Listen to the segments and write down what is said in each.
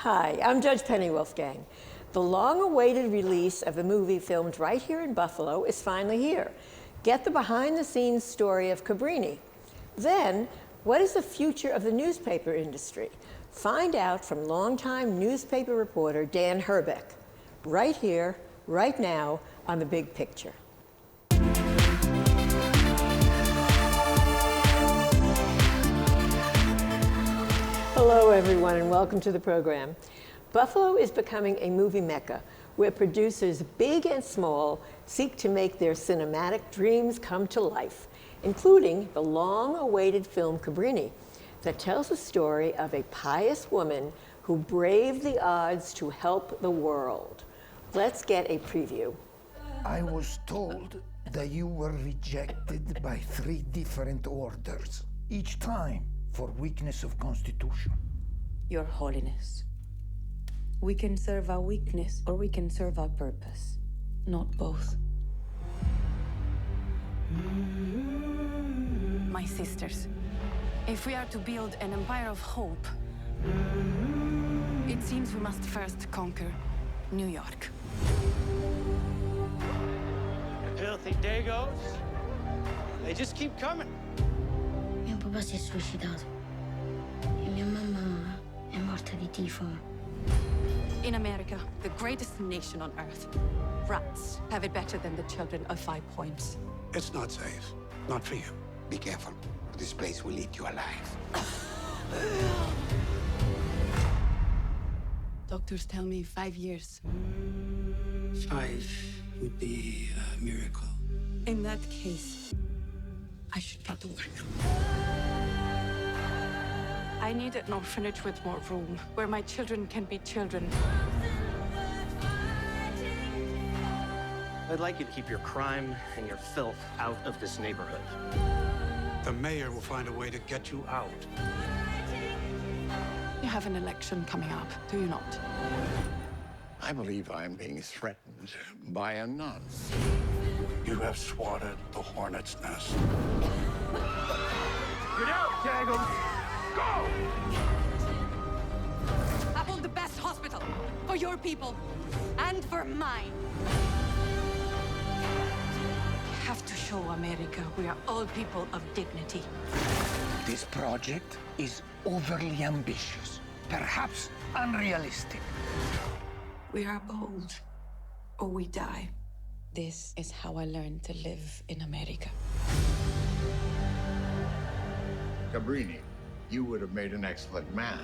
Hi, I'm Judge Penny Wolfgang. The long-awaited release of the movie filmed right here in Buffalo is finally here. Get the behind-the-scenes story of Cabrini. Then, what is the future of the newspaper industry? Find out from longtime newspaper reporter Dan Herbeck, right here, right now, on The Big Picture. Hello, everyone, and welcome to the program. Buffalo is becoming a movie mecca where producers big and small seek to make their cinematic dreams come to life, including the long-awaited film Cabrini that tells the story of a pious woman who braved the odds to help the world. Let's get a preview. I was told that you were rejected by 3 different orders, each time for weakness of constitution. Your Holiness, we can serve our weakness or we can serve our purpose, not both. My sisters, if we are to build an empire of hope, it seems we must first conquer New York. The filthy Dagos, they just keep coming. Mio papà si è suicidato e mia mamma è morta di tifo. In America, the greatest nation on earth, rats have it better than the children of 5 points. It's not safe. Not for you. Be careful. This place will eat you alive. Doctors tell me 5 years. 5 would be a miracle. In that case, I should get to work. I need an orphanage with more room, where my children can be children. I'd like you to keep your crime and your filth out of this neighborhood. The mayor will find a way to get you out. You have an election coming up, do you not? I believe I'm being threatened by a nun. You have swatted the hornet's nest. Get out, Dagos! Go! I want the best hospital for your people and for mine. We have to show America we are all people of dignity. This project is overly ambitious, perhaps unrealistic. We are bold, or we die. This is how I learned to live in America. Cabrini, you would have made an excellent man.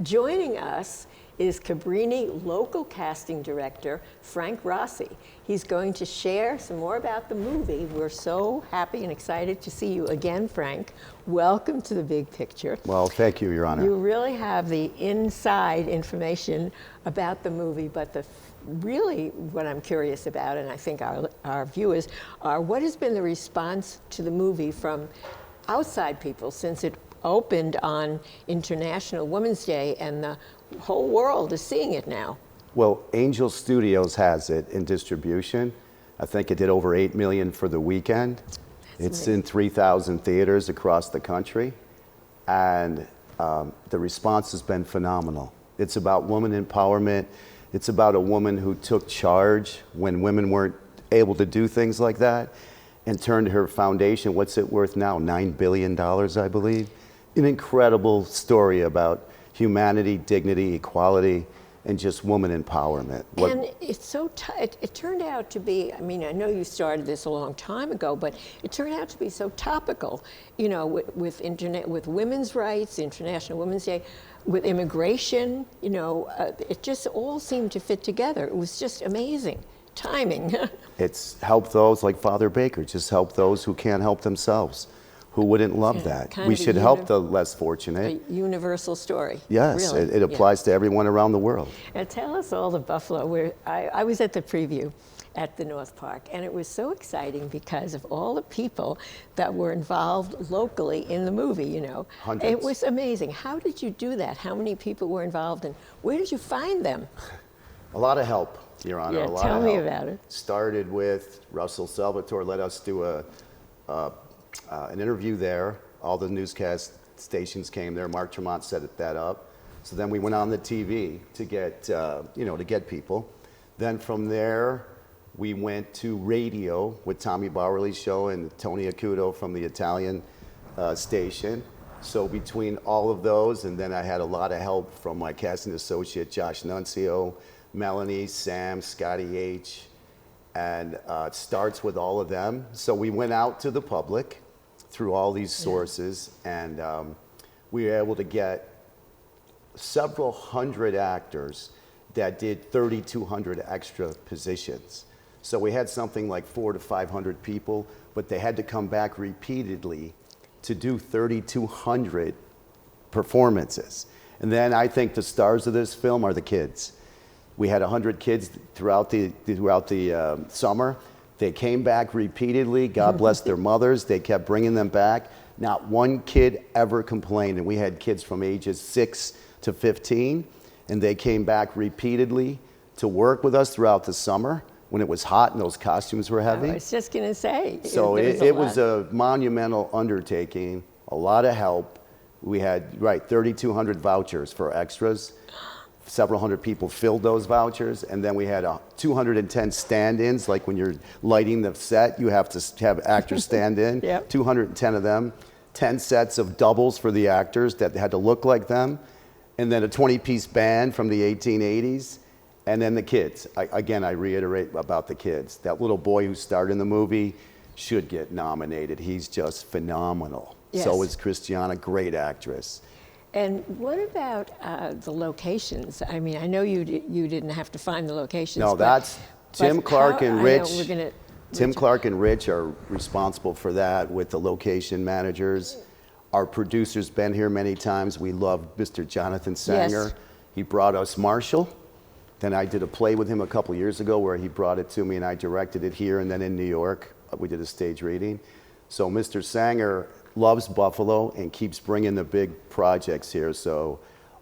Joining us is Cabrini local casting director, Frank Rossi. He's going to share some more about the movie. We're so happy and excited to see you again, Frank. Welcome to The Big Picture. Well, thank you, Your Honor. You really have the inside information about the movie, but really what I'm curious about, and I think our viewers are, what has been the response to the movie from outside people since it opened on International Women's Day and the whole world is seeing it now? Well, Angel Studios has it in distribution. I think it did over 8 million for the weekend. It's in 3,000 theaters across the country, and the response has been phenomenal. It's about woman empowerment. It's about a woman who took charge when women weren't able to do things like that and turned her foundation, what's it worth now, $9 billion, I believe. An incredible story about humanity, dignity, equality, and just woman empowerment. And it's so, it turned out to be, I mean, I know you started this a long time ago, but it turned out to be so topical, you know, with women's rights, International Women's Day, with immigration, you know, it just all seemed to fit together. It was just amazing timing. It's helped those like Father Baker, just help those who can't help themselves. Who wouldn't love that? We should help the less fortunate. A universal story. Yes, really. it applies to everyone around the world. Now tell us all the Buffalo. I was at the preview at the North Park, and it was so exciting because of all the people that were involved locally in the movie, you know. Hundreds. It was amazing. How did you do that? How many people were involved, and where did you find them? A lot of help, Your Honor. Yeah, a lot tell of me help. about it. Started with Russell Salvatore, let us do an interview there. All the newscast stations came there. Mark Tremont set that up. So then we went on the TV to get, to get people. Then from there, we went to radio with Tommy Bowerly's show and Tony Acuto from the Italian station. So between all of those, and then I had a lot of help from my casting associate, Josh Nunzio, Melanie, Sam, Scotty H., and it starts with all of them. So we went out to the public through all these sources, and we were able to get several hundred actors that did 3,200 extra positions. So we had something like 400 to 500 people, but they had to come back repeatedly to do 3,200 performances. And then I think the stars of this film are the kids. We had 100 kids throughout the summer. They came back repeatedly. God bless their mothers. They kept bringing them back. Not one kid ever complained. And we had kids from ages 6 to 15, and they came back repeatedly to work with us throughout the summer when it was hot and those costumes were heavy. I was just going to say. So it was a monumental undertaking, a lot of help. We had, 3,200 vouchers for extras. Several hundred people filled those vouchers, and then we had 210 stand-ins. Like when you're lighting the set, you have to have actors stand in. Yep. 210 of them, 10 sets of doubles for the actors that had to look like them, and then a 20-piece band from the 1880s, and then the kids. I reiterate about the kids. That little boy who starred in the movie should get nominated. He's just phenomenal. Yes. So is Christiana, great actress. And what about the locations? I mean, I know you didn't have to find the locations. No, that's Tim Clark and Rich. Tim Clark and Rich are responsible for that with the location managers. Our producer's been here many times. We love Mr. Jonathan Sanger. Yes. He brought us Marshall. Then I did a play with him a couple years ago where he brought it to me and I directed it here and then in New York. We did a stage reading. So Mr. Sanger loves Buffalo and keeps bringing the big projects here. So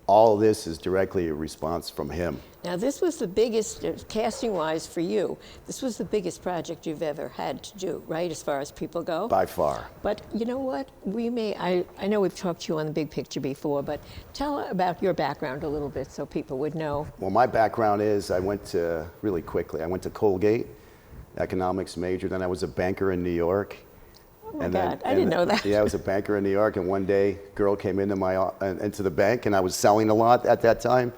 all this is directly a response from him. Now, this was the biggest, casting-wise for you, this was the biggest project you've ever had to do, right, as far as people go? By far. But you know what? I know we've talked to you on The Big Picture before, but tell about your background a little bit so people would know. Well, my background is really quickly, I went to Colgate, economics major, then I was a banker in New York. Oh my God, I didn't know that. Yeah, I was a banker in New York, and one day a girl came into the bank, and I was selling a lot at that time,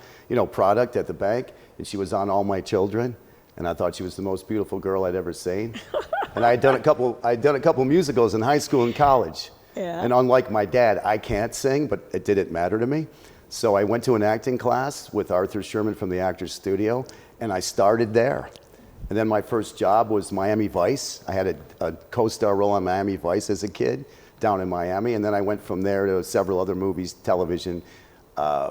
product at the bank, and she was on All My Children, and I thought she was the most beautiful girl I'd ever seen. And I had done a couple musicals in high school and college. Yeah. And unlike my dad, I can't sing, but it didn't matter to me. So I went to an acting class with Arthur Sherman from the Actors Studio, and I started there. And then my first job was Miami Vice. I had a co-star role on Miami Vice as a kid down in Miami. And then I went from there to several other movies, television,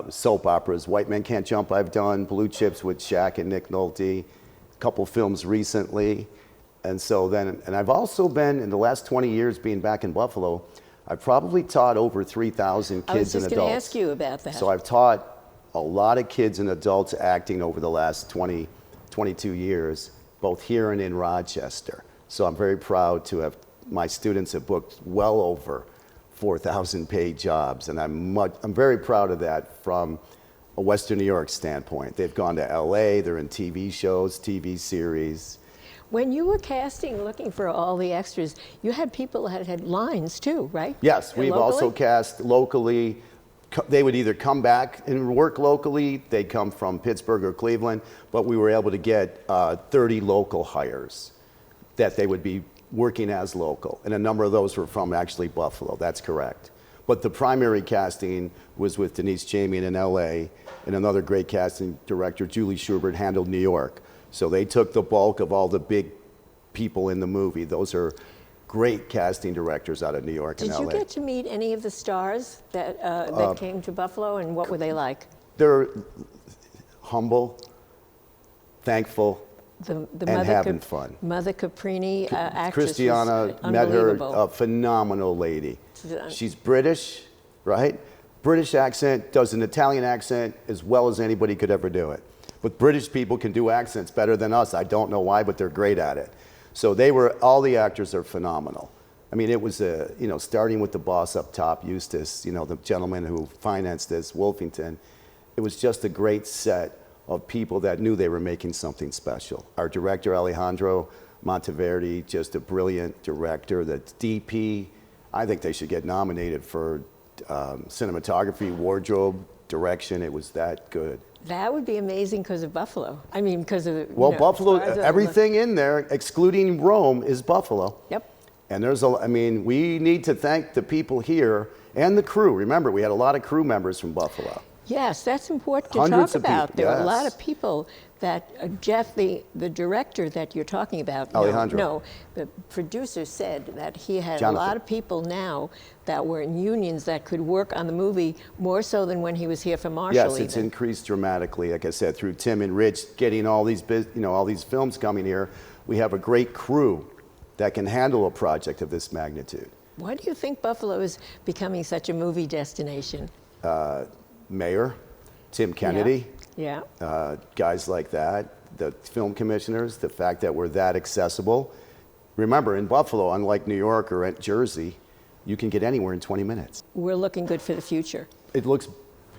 soap operas. White Men Can't Jump I've done, Blue Chips with Shaq and Nick Nolte, a couple films recently. And so then, and I've also been, in the last 20 years being back in Buffalo, I've probably taught over 3,000 kids and adults. I was just going to ask you about that. So I've taught a lot of kids and adults acting over the last 22 years. Both here and in Rochester. So I'm very proud to have, my students have booked well over 4,000 paid jobs, and I'm very proud of that from a Western New York standpoint. They've gone to LA, they're in TV shows, TV series. When you were casting, looking for all the extras, you had people that had lines too, right? Yes, we've also cast locally. They would either come back and work locally, they'd come from Pittsburgh or Cleveland, but we were able to get 30 local hires that they would be working as local. And a number of those were from actually Buffalo, that's correct. But the primary casting was with Denise Chamey in LA, and another great casting director, Julie Schubert, handled New York. So they took the bulk of all the big people in the movie. Those are great casting directors out of New York and LA. Did you get to meet any of the stars that came to Buffalo, and what were they like? They're humble, thankful, and having fun. Mother Cabrini, actress, Christiana, met her, a phenomenal lady. She's British, right? British accent, does an Italian accent as well as anybody could ever do it. But British people can do accents better than us. I don't know why, but they're great at it. So all the actors are phenomenal. I mean, it was starting with the boss up top, Eustace, the gentleman who financed this, Wolfington. It was just a great set of people that knew they were making something special. Our director, Alejandro Monteverdi, just a brilliant director. The DP, I think they should get nominated for cinematography, wardrobe, direction. It was that good. That would be amazing because of Buffalo. I mean, because of Buffalo, everything in there, excluding Rome, is Buffalo. Yep. And we need to thank the people here and the crew. Remember, we had a lot of crew members from Buffalo. Yes, that's important to Hundreds talk of about. people, There are a yes. lot of people that Jeff, the director that you're talking about, Alejandro. the producer said that he had Jonathan. a lot of people now that were in unions that could work on the movie more so than when he was here for Marshall. Yes, it's increased dramatically. Like I said, through Tim and Rich getting all these films coming here, we have a great crew that can handle a project of this magnitude. Why do you think Buffalo is becoming such a movie destination? Mayor, Tim Kennedy, Yeah. guys like that, the film commissioners, the fact that we're that accessible. Remember, in Buffalo, unlike New York or at Jersey, you can get anywhere in 20 minutes. We're looking good for the future. It looks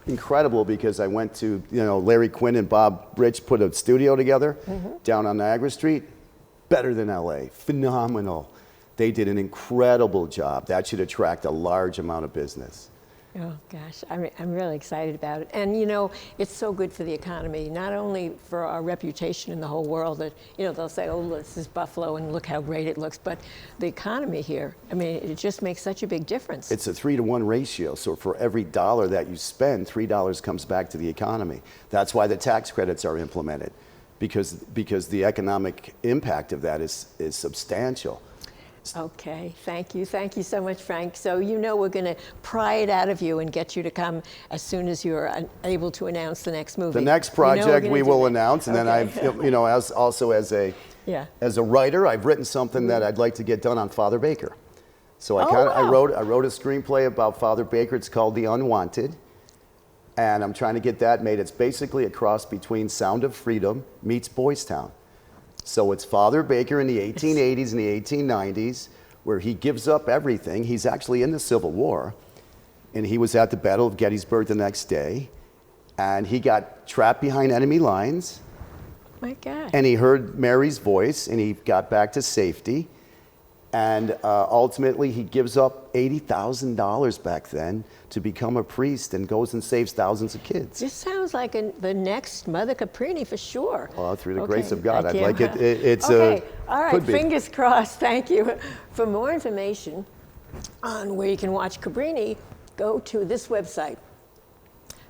incredible because I went to, Larry Quinn and Bob Rich put a studio together down on Niagara Street. Better than LA, phenomenal. They did an incredible job. That should attract a large amount of business. Oh, gosh, I'm really excited about it. And, it's so good for the economy, not only for our reputation in the whole world that, they'll say, oh, this is Buffalo and look how great it looks, but the economy here, I mean, it just makes such a big difference. It's a 3-to-1 ratio, so for every dollar that you spend, $3 comes back to the economy. That's why the tax credits are implemented, because the economic impact of that is substantial. Okay, thank you so much, Frank. So we're going to pry it out of you and get you to come as soon as you're able to announce the next movie. The next project we will announce, and then Okay. as a writer, I've written something that I'd like to get done on Father Baker. So I wow. wrote a screenplay about Father Baker. It's called The Unwanted, and I'm trying to get that made. It's basically a cross between Sound of Freedom meets Boys Town. So it's Father Baker in the 1880s and the 1890s, where he gives up everything. He's actually in the Civil War, and he was at the Battle of Gettysburg the next day, and he got trapped behind enemy lines. My God. And he heard Mary's voice, and he got back to safety. And ultimately, he gives up $80,000 back then to become a priest and goes and saves thousands of kids. This sounds like the next Mother Cabrini for sure. Well, through the grace of God, I'd can't- like it. It's okay, all right, could be. fingers crossed, thank you. For more information on where you can watch Cabrini, go to this website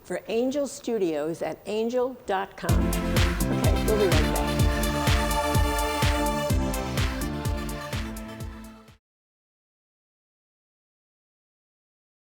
for Angel Studios at angel.com. Okay, we'll be right back.